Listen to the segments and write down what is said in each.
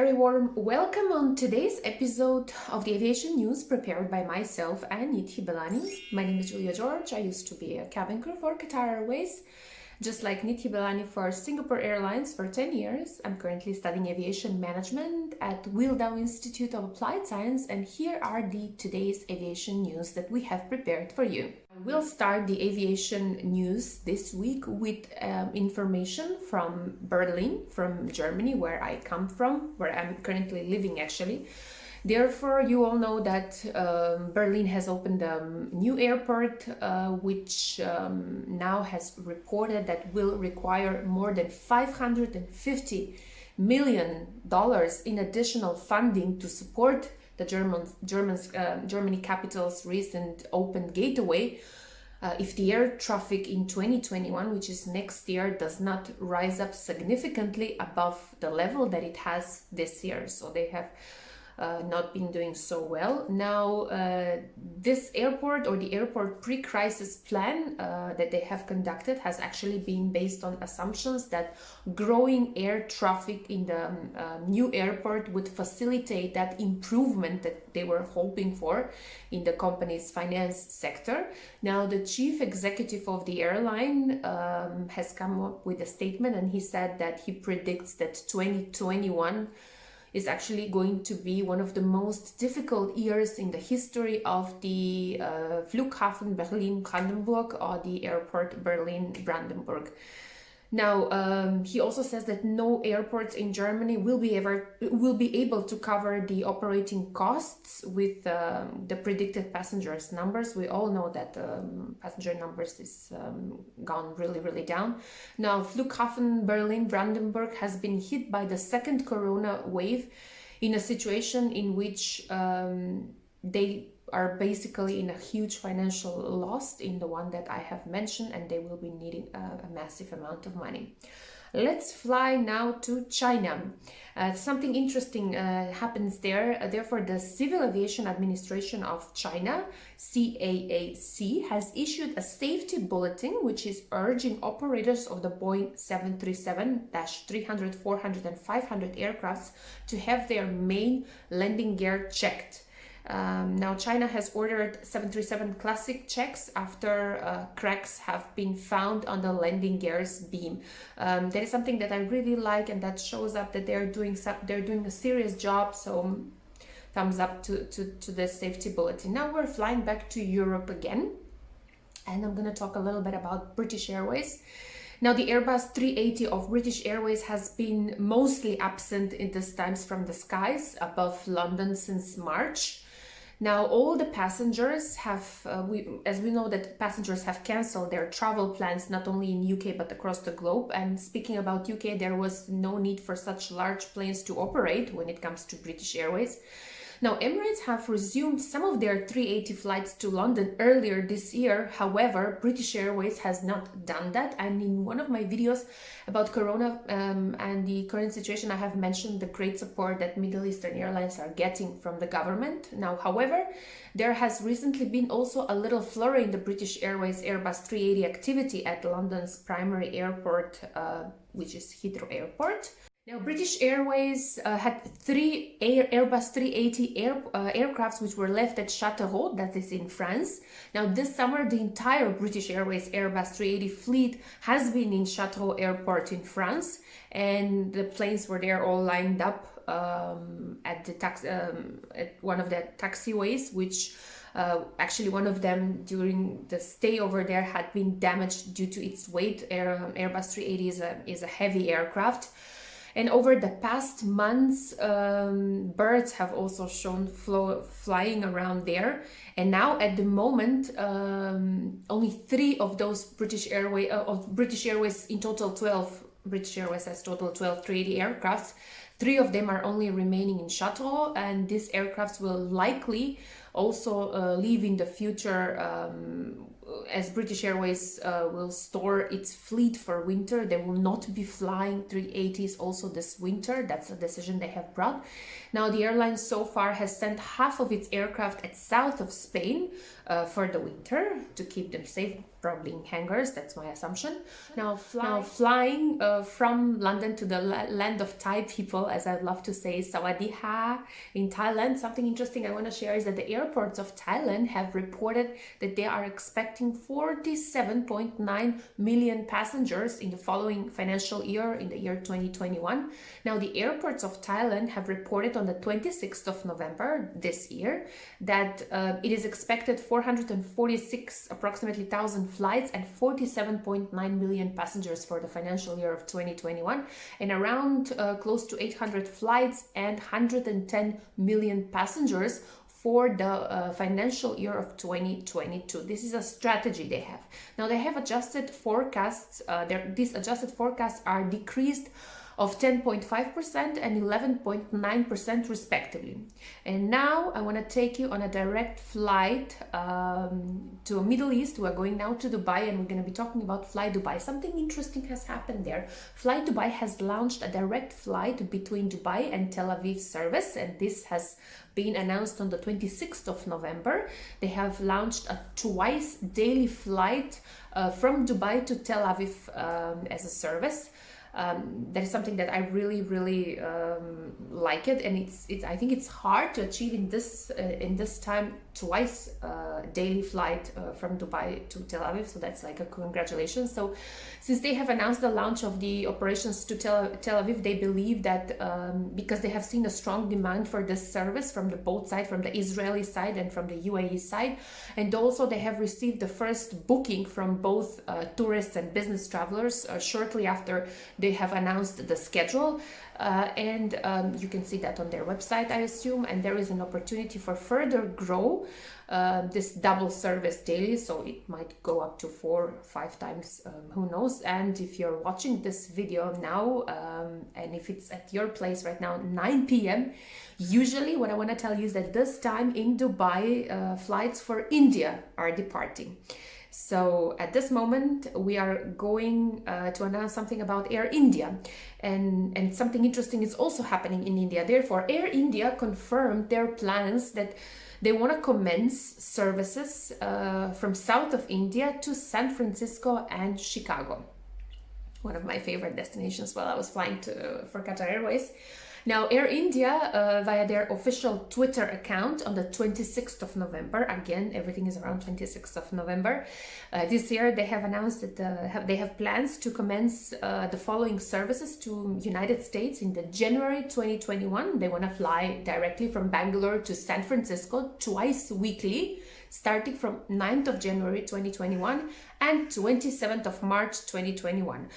very warm welcome on today's episode of the Aviation News prepared by myself and Nidhi. My name is Julia George. I used to be a cabin crew for Qatar Airways, just like Nidhi for Singapore Airlines for 10 years. I'm currently studying aviation management at Wildau Institute of Applied Science, and here are today's aviation news that we have prepared for you. We'll start the aviation news this week with information from Berlin, from Germany, where I come from, where I'm currently living actually. Therefore, you all know that Berlin has opened a new airport, which now has reported that will require more than $550 million in additional funding to support the Germany capital's recent open gateway. If the air traffic in 2021, which is next year, does not rise up significantly above the level that it has this year. So they have not been doing so well. Now, this airport, or the airport pre-crisis plan that they have conducted, has actually been based on assumptions that growing air traffic in the new airport would facilitate that improvement that they were hoping for in the company's finance sector. Now, the chief executive of the airline has come up with a statement, and he said that he predicts that 2021 is actually going to be one of the most difficult years in the history of the Flughafen Berlin-Brandenburg, or the airport Berlin-Brandenburg. Now, he also says that no airports in Germany will be able to cover the operating costs with the predicted passengers numbers. We all know that passenger numbers is gone really down. Now, Flughafen Berlin-Brandenburg has been hit by the second corona wave in a situation in which they are basically in a huge financial loss in the one that I have mentioned, and they will be needing a massive amount of money. Let's fly now to China. Something interesting happens there. Therefore, the Civil Aviation Administration of China, CAAC, has issued a safety bulletin which is urging operators of the Boeing 737-300, 400 and 500 aircrafts to have their main landing gear checked. Now, China has ordered 737 Classic checks after cracks have been found on the landing gear's beam. That is something that I really like, and that shows up that they're doing a serious job. So, thumbs up to this safety bulletin. Now we're flying back to Europe again, and I'm going to talk a little bit about British Airways. Now, the Airbus 380 of British Airways has been mostly absent in these times from the skies above London since March. Now, all the passengers have, as we know that passengers have cancelled their travel plans, not only in UK but across the globe. And speaking about UK, there was no need for such large planes to operate when it comes to British Airways. Now, Emirates have resumed some of their 380 flights to London earlier this year. However, British Airways has not done that. And in one of my videos about Corona and the current situation, I have mentioned the great support that Middle Eastern airlines are getting from the government. Now, however, there has recently been also a little flurry in the British Airways Airbus 380 activity at London's primary airport, which is Heathrow Airport. Now, British Airways had three Airbus 380 aircrafts which were left at Châteauroux, that is in France. Now, this summer, the entire British Airways Airbus 380 fleet has been in Châteauroux Airport in France, and the planes were there all lined up at one of the taxiways, which actually one of them during the stay over there had been damaged due to its weight. Airbus 380 is a heavy aircraft. And over the past months, birds have also shown flying around there. And now, at the moment, only 3 of those British Airways in total 12. British Airways has total 12 380 aircrafts. 3 of them are only remaining in Châteauroux, and these aircrafts will likely also leave in the future. As British Airways will store its fleet for winter, they will not be flying 380s also this winter. That's a decision they have brought. Now, the airline so far has sent half of its aircraft at south of Spain for the winter to keep them safe probably in hangars, that's my assumption. Now flying from London to the land of Thai people, as I'd love to say, Sawadee Ha in Thailand. Something interesting I want to share is that the airports of Thailand have reported that they are expecting 47.9 million passengers in the following financial year, in the year 2021. Now the airports of Thailand have reported on the 26th of November this year that it is expected 446 approximately thousand flights and 47.9 million passengers for the financial year of 2021, and around close to 800 flights and 110 million passengers for the financial year of 2022. This is a strategy they have. Now they have adjusted forecasts. These adjusted forecasts are decreased of 10.5% and 11.9% respectively. And now I want to take you on a direct flight to Middle East. We're going now to Dubai, and we're going to be talking about Fly Dubai. Something interesting has happened there. Fly Dubai has launched a direct flight between Dubai and Tel Aviv service, and this has been announced on the 26th of November. They have launched a twice daily flight from Dubai to Tel Aviv as a service. That is something that I really like it, and it's I think it's hard to achieve in this time twice daily flight from Dubai to Tel Aviv. So that's like a congratulations. So since they have announced the launch of the operations to Tel Aviv, they believe that because they have seen a strong demand for this service from the both side, from the Israeli side and from the UAE side, and also they have received the first booking from both tourists and business travelers shortly after they have announced the schedule, and you can see that on their website, I assume, and there is an opportunity for further grow this double service daily, so it might go up to 4 or 5 times, who knows. And if you're watching this video now, and if it's at your place right now 9 p.m, usually what I want to tell you is that this time in Dubai flights for India are departing. So at this moment, we are going to announce something about Air India, and something interesting is also happening in India. Therefore, Air India confirmed their plans that they want to commence services from south of India to San Francisco and Chicago, one of my favorite destinations while I was flying for Qatar Airways. Now, Air India, via their official Twitter account on the 26th of November, again, everything is around 26th of November, this year they have announced that they have plans to commence the following services to United States in the January 2021. They want to fly directly from Bangalore to San Francisco twice weekly, starting from 9th of January 2021 and 27th of March 2021.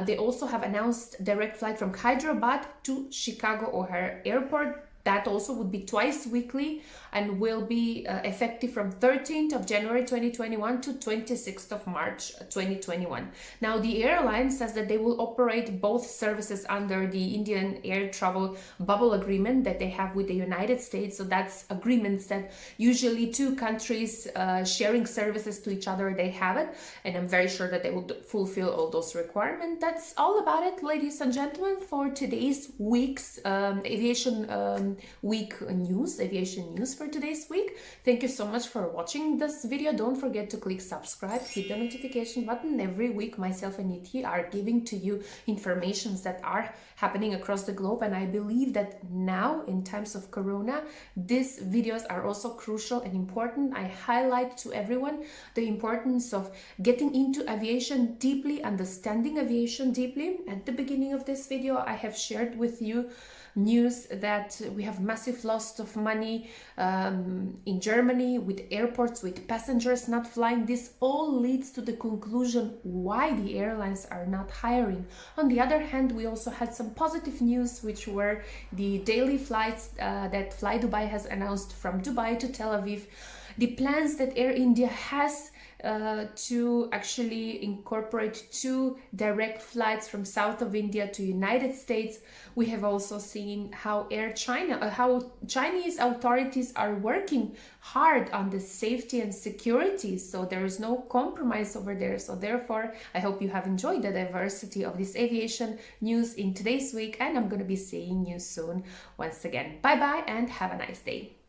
They also have announced direct flight from Hyderabad to Chicago O'Hare Airport. That also would be twice weekly and will be effective from 13th of January 2021 to 26th of March 2021. Now, the airline says that they will operate both services under the Indian air travel bubble agreement that they have with the United States. So that's agreements that usually two countries sharing services to each other, they have it. And I'm very sure that they will fulfill all those requirements. That's all about it, ladies and gentlemen, for today's week's aviation aviation news for today's week. Thank you so much for watching this video. Don't forget to click subscribe, hit the notification button. Every week myself and Nidhi are giving to you informations that are happening across the globe, and I believe that now in times of corona these videos are also crucial and important. I highlight to everyone the importance of getting into aviation deeply, understanding aviation deeply. At the beginning of this video I have shared with you news that we have massive loss of money in Germany with airports, with passengers not flying. This all leads to the conclusion why the airlines are not hiring. On the other hand, we also had some positive news, which were the daily flights that Fly Dubai has announced from Dubai to Tel Aviv, the plans that Air India has to actually incorporate 2 direct flights from south of India to United States. We have also seen how how Chinese authorities are working hard on the safety and security, so there is no compromise over there. So therefore, I hope you have enjoyed the diversity of this aviation news in today's week, and I'm going to be seeing you soon once again. Bye bye and have a nice day.